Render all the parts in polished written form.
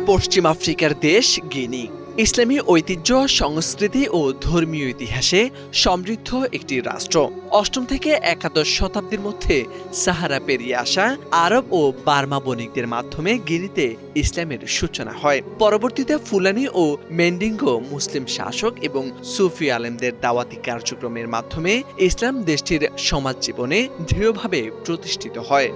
পশ্চিম আফ্রিকার দেশ গিনি ইসলামী ঐতিহ্য, সংস্কৃতি ও ধর্মীয় ইতিহাসে সমৃদ্ধ একটি রাষ্ট্র। অষ্টম থেকে একাদশ শতাব্দীর মধ্যে সাহারা পেরিয়ে আসা আরব ও বার্মা বণিকদের মাধ্যমে গিনিতে ইসলামের সূচনা হয়। পরবর্তীতে ফুলানি ও মেন্ডিঙ্গো মুসলিম শাসক এবং সুফি আলেমদের দাওয়াতি কার্যক্রমের মাধ্যমে ইসলাম দেশটির সমাজ জীবনে দৃঢ়ভাবে প্রতিষ্ঠিত হয়।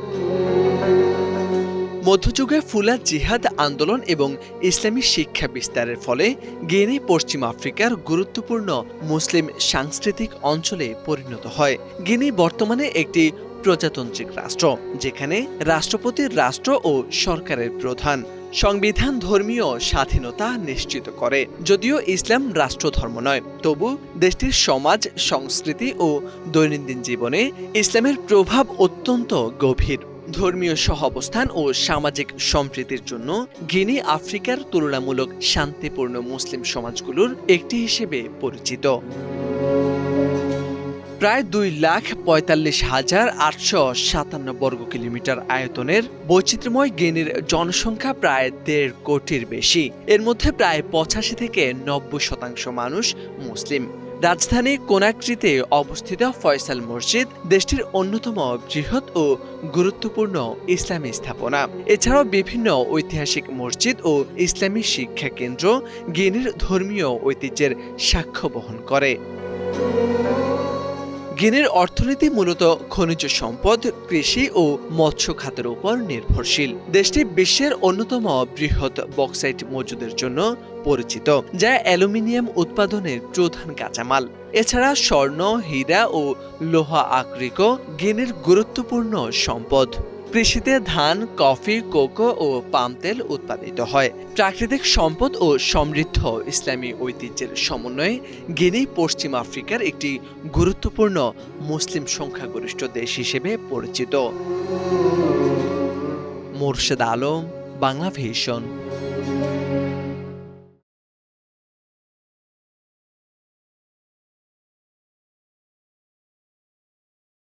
মধ্যযুগে ফুলা জিহাদ আন্দোলন এবং ইসলামী শিক্ষা বিস্তারের ফলে গিনি পশ্চিম আফ্রিকার গুরুত্বপূর্ণ মুসলিম সাংস্কৃতিক অঞ্চলে পরিণত হয়। গিনি বর্তমানে একটি প্রজাতান্ত্রিক রাষ্ট্র, যেখানে রাষ্ট্রপতির রাষ্ট্র ও সরকারের প্রধান। সংবিধান ধর্মীয় স্বাধীনতা নিশ্চিত করে। যদিও ইসলাম রাষ্ট্রধর্ম নয়, তবু দেশটির সমাজ, সংস্কৃতি ও দৈনন্দিন জীবনে ইসলামের প্রভাব অত্যন্ত গভীর। ধর্মীয় সহাবস্থান ও সামাজিক সম্প্রীতির জন্য গিনি আফ্রিকার তুলনামূলক শান্তিপূর্ণ মুসলিম সমাজগুলোর একটি হিসেবে পরিচিত। প্রায় 2,45,857 বর্গ কিলোমিটার আয়তনের বৈচিত্র্যময় গিনির জনসংখ্যা প্রায় 1.5 কোটির বেশি। এর মধ্যে প্রায় 85 থেকে 90% মানুষ মুসলিম। রাজধানী কোনাক্রিতে অবস্থিত ফয়সাল মসজিদ দেশটির অন্যতম বৃহৎ ও গুরুত্বপূর্ণ ইসলামী স্থাপনা। এছাড়াও বিভিন্ন ঐতিহাসিক মসজিদ ও ইসলামী শিক্ষা কেন্দ্র গিনির ধর্মীয় ঐতিহ্যের সাক্ষ্য বহন করে। গিনির অর্থনীতি মূলত খনিজ সম্পদ, কৃষি ও মৎস্য খাতের উপর নির্ভরশীল। দেশটি বিশ্বের অন্যতম বৃহৎ বক্সাইট মজুদের জন্য পরিচিত, যা অ্যালুমিনিয়াম উৎপাদনের প্রধান কাঁচামাল। এছাড়া স্বর্ণ, হীরা ও লোহা আকরিকও গিনির গুরুত্বপূর্ণ সম্পদ। কৃষিতে ধান, কফি, কোকো ও পাম তেল উৎপাদিত হয়। প্রাকৃতিক সম্পদ ও সমৃদ্ধ ইসলামী ঐতিহ্যের সমন্বয়ে গিনি পশ্চিম আফ্রিকার একটি গুরুত্বপূর্ণ মুসলিম সংখ্যাগরিষ্ঠ দেশ হিসেবে পরিচিত। মোরশেদ আলম, বাংলা ভিশন।